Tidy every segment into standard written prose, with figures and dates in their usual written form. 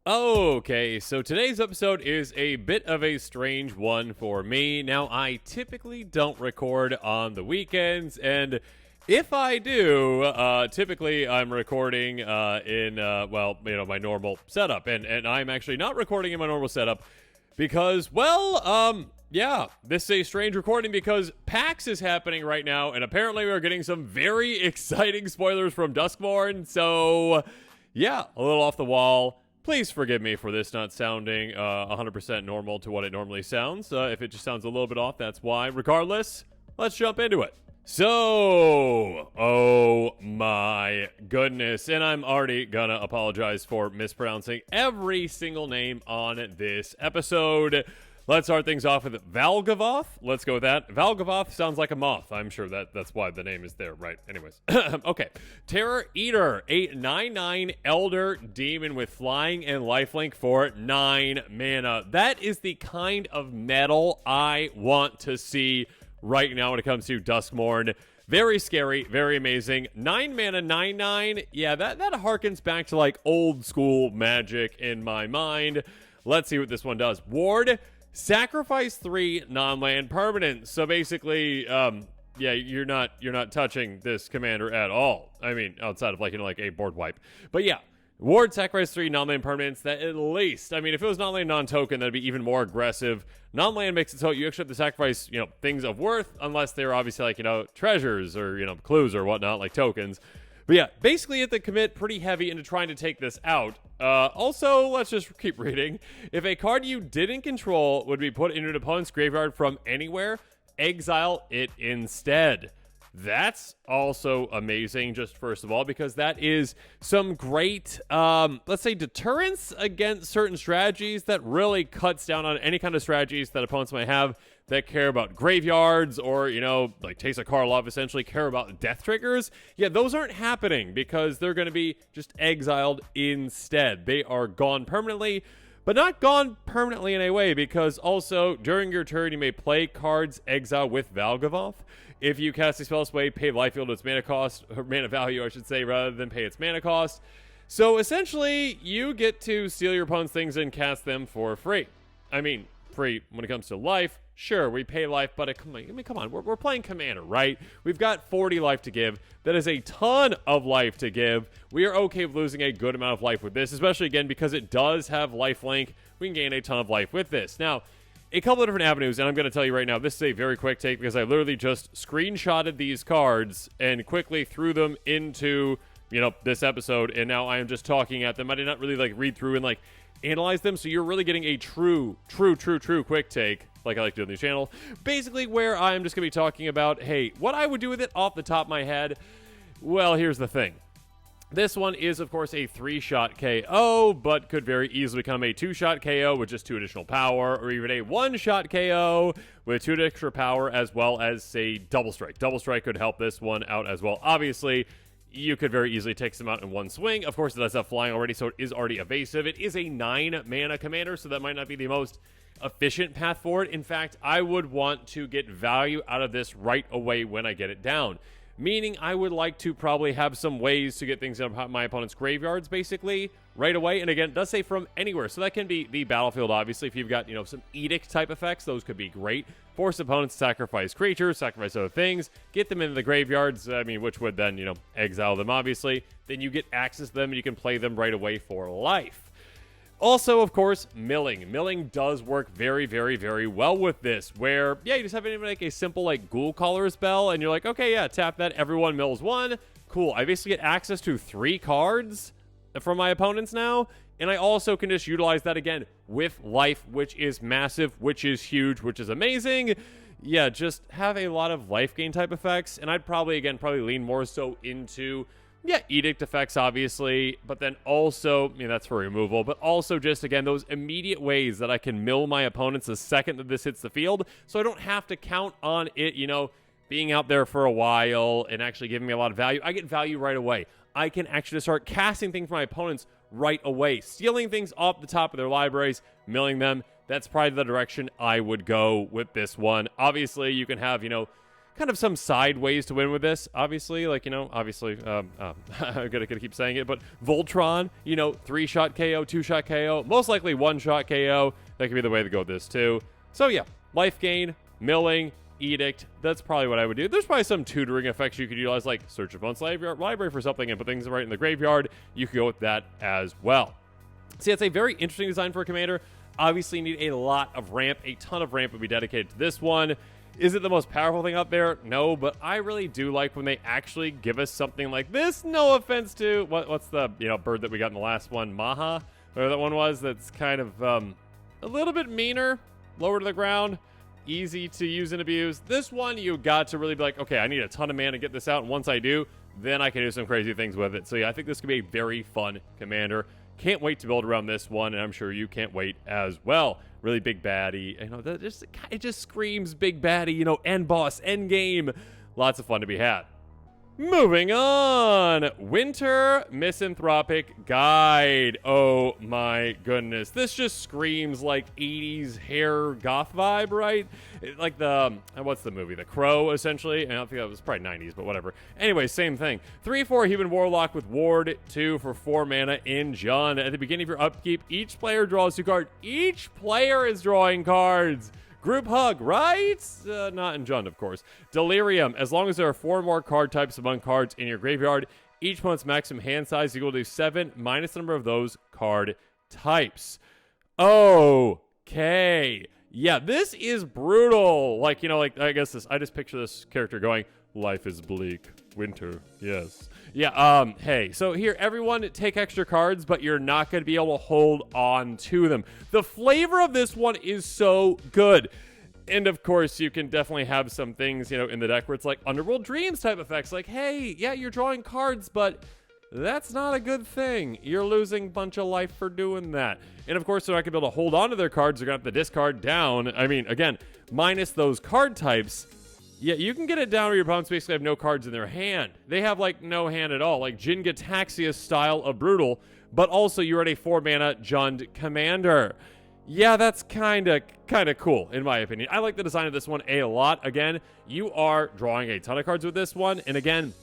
Okay, so today's episode is a bit of a strange one for me. Now, I typically don't record on the weekends, and if I do, typically I'm recording in my normal setup, and I'm actually not recording in my normal setup because, this is a strange recording because PAX is happening right now, and apparently we're getting some very exciting spoilers from Duskmourn, so yeah, a little off the wall. Please forgive me for this not sounding 100% normal to what it normally sounds. If it just sounds a little bit off, that's why. Regardless, let's jump into it. So, oh my goodness, and I'm already gonna apologize for mispronouncing every single name on this episode. Let's start things off with Valgavoth. Let's go with that. Valgavoth sounds like a moth. I'm sure that's why the name is there, right? Anyways. Okay. Terror Eater, a 9/9 Elder Demon with Flying and Lifelink for 9 mana. That is the kind of metal I want to see right now when it comes to Duskmourn. Very scary, very amazing. 9 mana, 9/9. Yeah, that harkens back to like old school Magic in my mind. Let's see what this one does. Ward. Sacrifice 3 non-land permanents. So basically, you're not touching this commander at all. I mean, outside of like a board wipe. But yeah, ward sacrifice 3 non-land permanents. That at least, I mean, if it was non-land non-token, that'd be even more aggressive. Non-land makes it so you actually have to sacrifice, things of worth, unless they're obviously like, treasures or, clues or whatnot, like tokens. But yeah, basically you have to commit pretty heavy into trying to take this out. Also, let's just keep reading. If a card you didn't control would be put into an opponent's graveyard from anywhere, exile it instead. That's also amazing, just first of all, because that is some great, let's say, deterrence against certain strategies that really cuts down on any kind of strategies that opponents might have that care about graveyards or, like Teysa Karlov essentially care about death triggers. Yeah, those aren't happening because they're going to be just exiled instead. They are gone permanently, but not gone permanently in a way, because also during your turn you may play cards exile with Valgavoth. If you cast a spell this way, pay life field its mana cost, or mana value, I should say, rather than pay its mana cost. So essentially, you get to steal your opponent's things and cast them for free. I mean, free when it comes to life. Sure, we pay life, but come on, we're playing Commander, right? We've got 40 life to give. That is a ton of life to give. We are okay with losing a good amount of life with this, especially, again, because it does have lifelink. We can gain a ton of life with this. Now, a couple of different avenues, and I'm going to tell you right now, this is a very quick take because I literally just screenshotted these cards and quickly threw them into, this episode, and now I am just talking at them. I did not really, read through and, analyze them, so you're really getting a true quick take, like I like to do on this channel, basically where I'm just going to be talking about, hey, what I would do with it off the top of my head. Well, here's the thing. This one is, of course, a 3-shot KO, but could very easily become a 2-shot KO with just 2 additional power, or even a 1-shot KO with 2 extra power, as well as, say, Double Strike. Double Strike could help this one out as well. Obviously, you could very easily take some out in one swing. Of course, it does have flying already, so it is already evasive. It is a 9-mana commander, so that might not be the most efficient path forward. In fact, I would want to get value out of this right away when I get it down. Meaning I would like to probably have some ways to get things out of my opponent's graveyards, basically, right away. And again, it does say from anywhere. So that can be the battlefield, obviously. If you've got, some edict type effects, those could be great. Force opponents to sacrifice creatures, sacrifice other things, get them into the graveyards, which would then, exile them, obviously. Then you get access to them and you can play them right away for life. Also, of course, milling. Milling does work very, very, very well with this, where, yeah, you just have a simple, Ghoul Caller's Bell, and you're like, okay, yeah, tap that, everyone mills 1. Cool, I basically get access to 3 cards from my opponents now, and I also can just utilize that again with life, which is massive, which is huge, which is amazing. Yeah, just have a lot of life gain type effects, and I'd probably lean more so into... yeah, edict effects, obviously, but then also, that's for removal, but also just, again, those immediate ways that I can mill my opponents the second that this hits the field, so I don't have to count on it, being out there for a while and actually giving me a lot of value. I get value right away. I can actually start casting things from my opponents right away, stealing things off the top of their libraries, milling them. That's probably the direction I would go with this one. Obviously, you can have, kind kind of some side ways to win with this. Obviously, like, obviously, I'm gonna keep saying it, but Voltron, 3-shot KO, 2-shot KO, most likely 1-shot KO. That could be the way to go with this too. So yeah, life gain, milling, edict. That's probably what I would do. There's probably some tutoring effects you could utilize, like search opponent's library for something and put things right in the graveyard. You could go with that as well. See, it's a very interesting design for a commander. Obviously, you need a lot of ramp. A ton of ramp would be dedicated to this one. Is it the most powerful thing out there? No, but I really do like when they actually give us something like this. No offense to what's the bird that we got in the last one, Maha, whatever that one was. That's kind of a little bit meaner, lower to the ground, easy to use and abuse. This one, you got to really be like, okay, I need a ton of mana to get this out, and once I do, then I can do some crazy things with it. So yeah, I think this could be a very fun commander. Can't wait to build around this one, and I'm sure you can't wait as well. Really big baddie. It just screams big baddie, end boss, end game. Lots of fun to be had. Moving on. Winter Misanthropic Guide. Oh my goodness. This just screams like 80s hair goth vibe, right? Like what's the movie? The Crow, essentially. I don't think that was probably 90s, but whatever. Anyway, same thing. 3/4 human warlock with ward, 2 for 4 mana in Jund. At the beginning of your upkeep, each player draws 2 cards. Each player is drawing cards. Group hug, right? Not in Jund, of course. Delirium. As long as there are 4 more card types among cards in your graveyard, each opponent's maximum hand size equal to 7 minus the number of those card types. Okay. Yeah, this is brutal. I just picture this character going, life is bleak. Winter, yes. Yeah, hey, so here, everyone take extra cards, but you're not going to be able to hold on to them. The flavor of this one is so good. And of course, you can definitely have some things, in the deck where it's like Underworld Dreams type effects. Like, hey, yeah, you're drawing cards, but that's not a good thing. You're losing a bunch of life for doing that. And of course, they're not going to be able to hold on to their cards. They're going to have to discard down. I mean, again, minus those card types. Yeah, you can get it down where your opponents basically have no cards in their hand. They have, no hand at all. Like Jin-Gitaxia's style of brutal, but also you're at a 4-mana Jund commander. Yeah, that's kind of cool, in my opinion. I like the design of this one a lot. Again, you are drawing a ton of cards with this one. And again,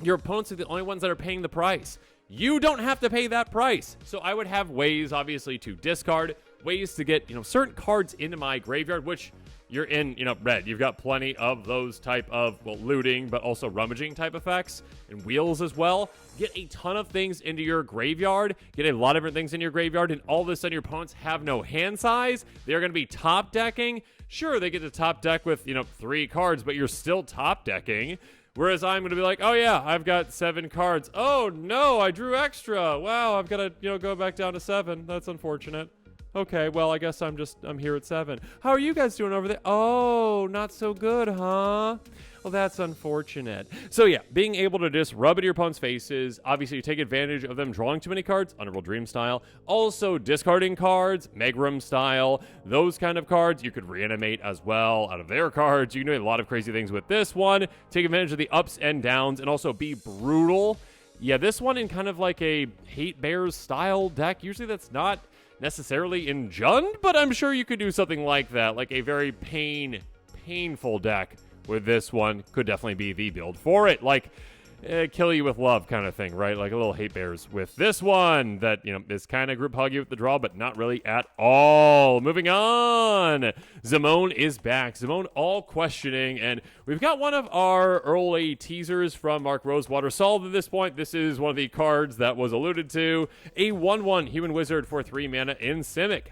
your opponents are the only ones that are paying the price. You don't have to pay that price. So I would have ways, obviously, to discard, ways to get, certain cards into my graveyard, which you're in, red. You've got plenty of those type of, looting, but also rummaging type effects and wheels as well. Get a ton of things into your graveyard. Get a lot of different things in your graveyard, and all of a sudden your opponents have no hand size. They're going to be top decking. Sure, they get to top deck with, 3 cards, but you're still top decking. Whereas I'm going to be like, oh yeah, I've got 7 cards. Oh no, I drew extra. Wow, I've got to, go back down to 7. That's unfortunate. Okay, well, I guess I'm here at 7. How are you guys doing over there? Oh, not so good, huh? Well, that's unfortunate. So yeah, being able to just rub it in your opponent's faces. Obviously, you take advantage of them drawing too many cards, Underworld Dream style. Also, discarding cards, Megrim style. Those kind of cards, you could reanimate as well out of their cards. You can do a lot of crazy things with this one. Take advantage of the ups and downs, and also be brutal. Yeah, this one in kind of like a Hate Bears style deck. Usually that's not necessarily in Jund, but I'm sure you could do something like that, like a very painful deck with this one could definitely be the build for it, like kill you with love kind of thing, right? Like a little Hate Bears with this one that, is kind of group hug you with the draw, but not really at all. Moving on. Zamone is back. Zamone all questioning, and we've got one of our early teasers from Mark Rosewater solved at this point. This is one of the cards that was alluded to. A 1/1 human wizard for 3 mana in Simic.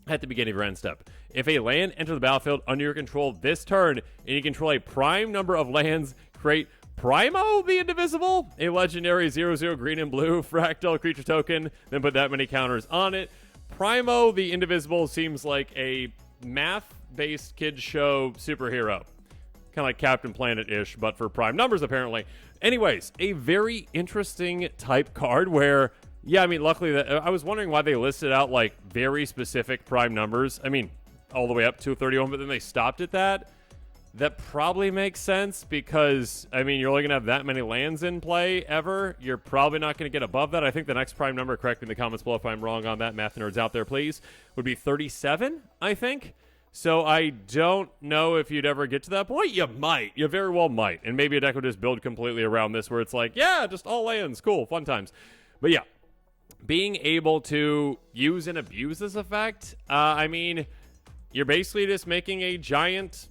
At the beginning of your end step, if a land enters the battlefield under your control this turn, and you control a prime number of lands, create Primo the Indivisible, a legendary 0/0 green and blue fractal creature token, then put that many counters on it. Primo the Indivisible seems like a math-based kids show superhero. Kind of like Captain Planet-ish, but for prime numbers, apparently. Anyways, a very interesting type card where, yeah, I mean, luckily, I was wondering why they listed out, very specific prime numbers. I mean, all the way up to 31, but then they stopped at that. That probably makes sense because, I mean, you're only going to have that many lands in play ever. You're probably not going to get above that. I think the next prime number, correct me in the comments below if I'm wrong on that, math nerds out there, please, would be 37, I think. So I don't know if you'd ever get to that point. You might. You very well might. And maybe a deck would just build completely around this where it's like, yeah, just all lands. Cool. Fun times. But yeah, being able to use and abuse this effect, I mean, you're basically just making a giant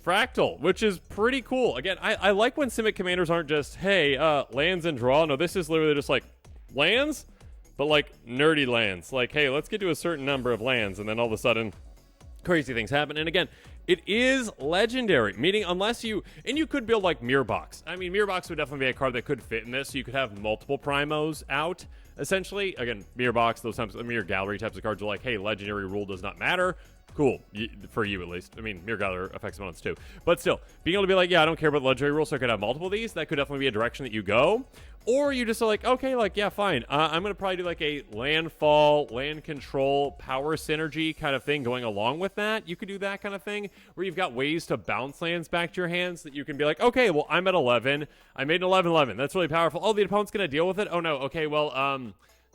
fractal, which is pretty cool. Again, I like when Simic commanders aren't just, hey, lands and draw. No, this is literally just like lands, but like nerdy lands. Like, hey, let's get to a certain number of lands, and then all of a sudden crazy things happen. And again, it is legendary, meaning unless you, and you could build like Mirror Box. I mean, Mirror Box would definitely be a card that could fit in this. So you could have multiple primos out, essentially. Again, Mirror Box, those times, Mirror Gallery types of cards are like, hey, legendary rule does not matter. Cool, for you at least. I mean, Mirror Gallery affects opponents too. But still, being able to be like, yeah, I don't care about the legendary rule, so I could have multiple of these, that could definitely be a direction that you go. Or you just are like, okay, like, yeah, fine. I'm going to probably do like a landfall, land control, power synergy kind of thing going along with that. You could do that kind of thing where you've got ways to bounce lands back to your hands that you can be like, okay, well, I'm at 11. I made an 11-11. That's really powerful. Oh, the opponent's going to deal with it? Oh, no. Okay, well,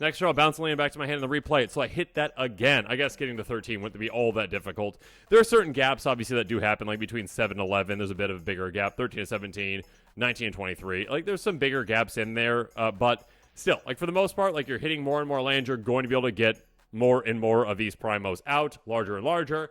next turn, I'll bounce the land back to my hand and then replay it. So I hit that again. I guess getting to 13 wouldn't be all that difficult. There are certain gaps, obviously, that do happen, like between 7 and 11. There's a bit of a bigger gap. 13 to 17, 19 and 23. Like, there's some bigger gaps in there. But still, like, for the most part, like, you're hitting more and more lands. You're going to be able to get more and more of these primos out, larger and larger.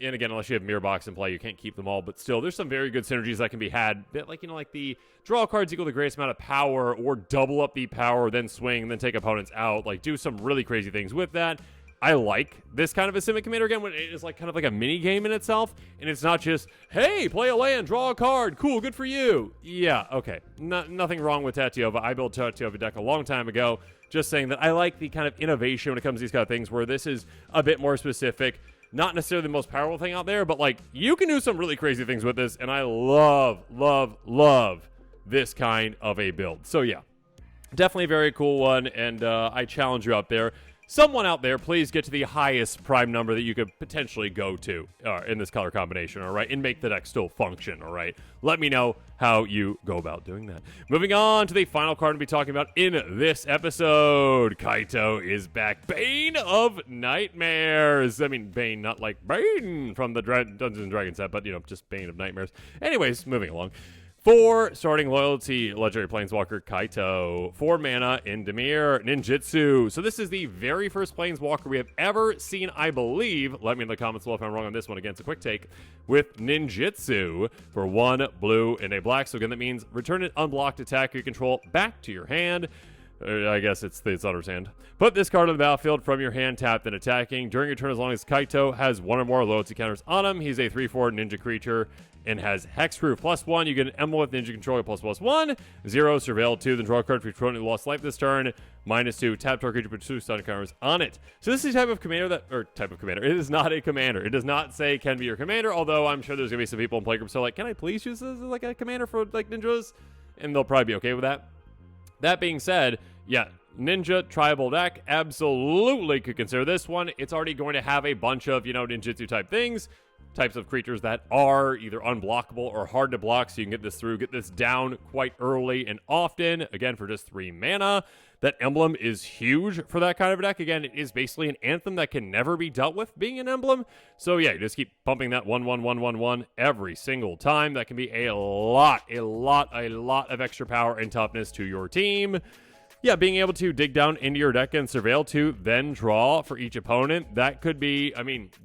And again, unless you have Mirror Box in play, you can't keep them all. But still, there's some very good synergies that can be had. Bit like, like the draw cards equal the greatest amount of power, or double up the power, then swing, then take opponents out. Like, do some really crazy things with that. I like this kind of a Simic Commander again when it is like kind of like a mini game in itself. And it's not just, hey, play a land, draw a card. Cool, good for you. Yeah, okay. Nothing wrong with Tatiova. I built Tatiova deck a long time ago. Just saying that I like the kind of innovation when it comes to these kind of things where this is a bit more specific. Not necessarily the most powerful thing out there, but like you can do some really crazy things with this, and I love this kind of a build. So yeah, definitely a very cool one, and I challenge you out there. Someone out there, please get to the highest prime number that you could potentially go to in this color combination, all right? And make the deck still function, all right? Let me know how you go about doing that. Moving on to the final card to be talking about in this episode. Kaito is back. Bane of Nightmares. I mean, Bane, not like Bane from the Dungeons & Dragons set, but, just Bane of Nightmares. Anyways, moving along. 4 starting loyalty, legendary planeswalker Kaito. 4 mana in Dimir, ninjutsu. So this is the very first planeswalker we have ever seen, I believe. Let me in the comments below if I'm wrong on this one. Again, it's a quick take with ninjutsu for 1 blue and a black. So again, that means return an unblocked attack you control back to your hand. I guess it's Otter's hand. Put this card on the battlefield from your hand, tapped and attacking. During your turn, as long as Kaito has 1 or more loyalty counters on him, he's a 3/4 ninja creature and has Hexproof +1. You get an emblem with ninja control +1. 0, surveil 2, then draw a card if your opponent lost life this turn. -2, tap target creature, put 2 stun counters on it. So this is the type of commander it is not a commander. It does not say can be your commander, although I'm sure there's going to be some people in playgroups who are like, can I please use this as like a commander for like ninjas? And they'll probably be okay with that. That being said, yeah, ninja tribal deck, absolutely could consider this one. It's already going to have a bunch of, ninjutsu type things, types of creatures that are either unblockable or hard to block, so you can get this down quite early and often, again, for just 3 mana. That emblem is huge for that kind of a deck. Again, it is basically an anthem that can never be dealt with being an emblem. So yeah, you just keep pumping that 1/1/1/1/1 every single time. That can be a lot of extra power and toughness to your team. Yeah, being able to dig down into your deck and surveil 2, then draw for each opponent. That could be,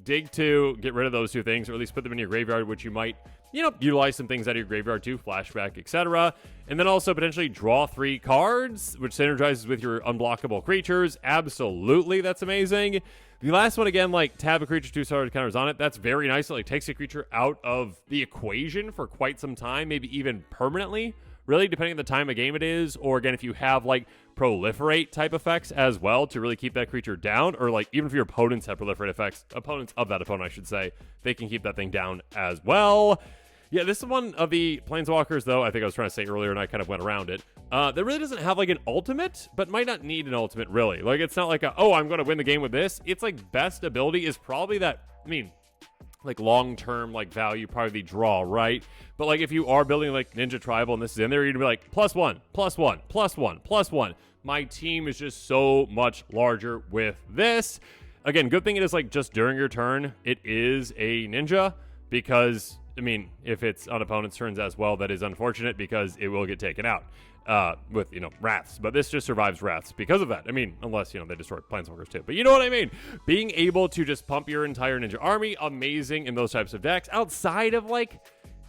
dig 2, get rid of those 2 things, or at least put them in your graveyard, which you might, utilize some things out of your graveyard too, flashback, etc. And then also potentially draw 3 cards, which synergizes with your unblockable creatures. Absolutely, that's amazing. The last one, again, tab a creature 2 starter counters on it. That's very nice. It takes a creature out of the equation for quite some time, maybe even permanently. Really, depending on the time of game it is, or again, if you have proliferate type effects as well to really keep that creature down, or even if your opponents have proliferate effects, opponents of that opponent, I should say, they can keep that thing down as well. Yeah, this is one of the planeswalkers, though, I think I was trying to say earlier, and I kind of went around it, that really doesn't have an ultimate, but might not need an ultimate, really. It's not I'm going to win the game with this. It's best ability is probably that, long-term value, probably the draw, right? But if you are building Ninja Tribal and this is in there, you're gonna be +1, +1, +1, +1. My team is just so much larger with this. Again, good thing it is like just during your turn, it is a ninja, because, I mean, if it's on opponent's turns as well, that is unfortunate because it will get taken out with, wraths. But this just survives wraths because of that. I mean, unless, they destroy planeswalkers too. But you know what I mean? Being able to just pump your entire ninja army, amazing in those types of decks. Outside of, like,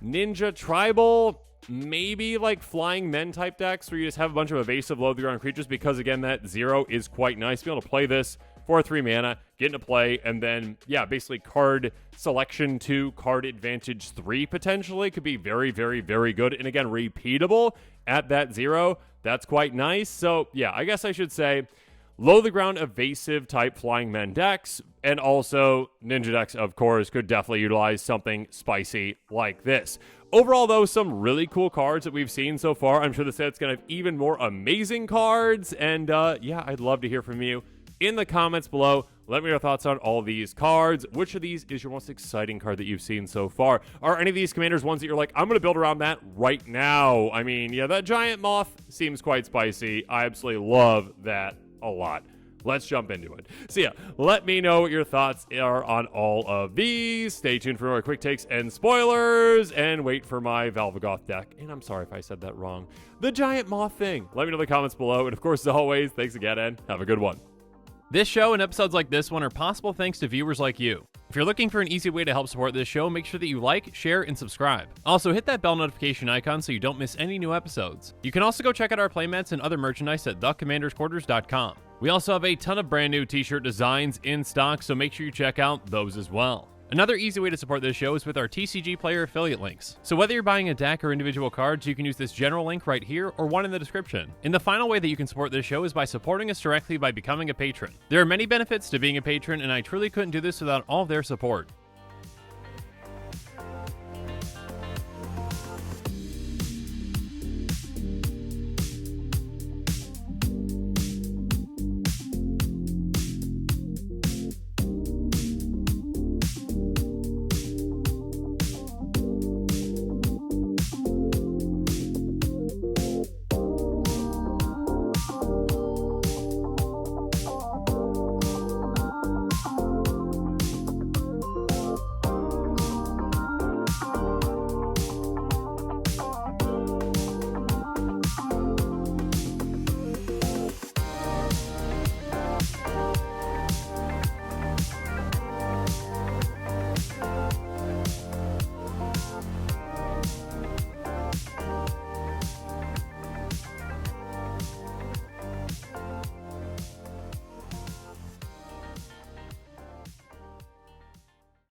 ninja tribal, maybe like flying men type decks where you just have a bunch of evasive low the ground creatures, because again, that 0 is quite nice. Be able to play this for 3 mana, get into play, and then, yeah, basically card selection 2, card advantage 3 potentially could be very, very, very good. And again, repeatable at that 0. That's quite nice. So, yeah, I guess I should say low the ground evasive type flying men decks, and also ninja decks, of course, could definitely utilize something spicy like this. Overall, though, some really cool cards that we've seen so far. I'm sure the set's going to have even more amazing cards, and yeah, I'd love to hear from you in the comments below. Let me know your thoughts on all these cards. Which of these is your most exciting card that you've seen so far? Are any of these commanders ones that you're like, I'm going to build around that right now? I mean, yeah, that giant moth seems quite spicy. I absolutely love that a lot. Let's jump into it. So yeah, let me know what your thoughts are on all of these. Stay tuned for more quick takes and spoilers, and wait for my Valgavoth deck. And I'm sorry if I said that wrong. The giant moth thing. Let me know in the comments below. And of course, as always, thanks again, and have a good one. This show and episodes like this one are possible thanks to viewers like you. If you're looking for an easy way to help support this show, make sure that you like, share, and subscribe. Also, hit that bell notification icon so you don't miss any new episodes. You can also go check out our playmats and other merchandise at thecommandersquarters.com. We also have a ton of brand new t-shirt designs in stock, so make sure you check out those as well. Another easy way to support this show is with our TCG Player affiliate links. So whether you're buying a deck or individual cards, you can use this general link right here or one in the description. And the final way that you can support this show is by supporting us directly by becoming a patron. There are many benefits to being a patron, and I truly couldn't do this without all of their support.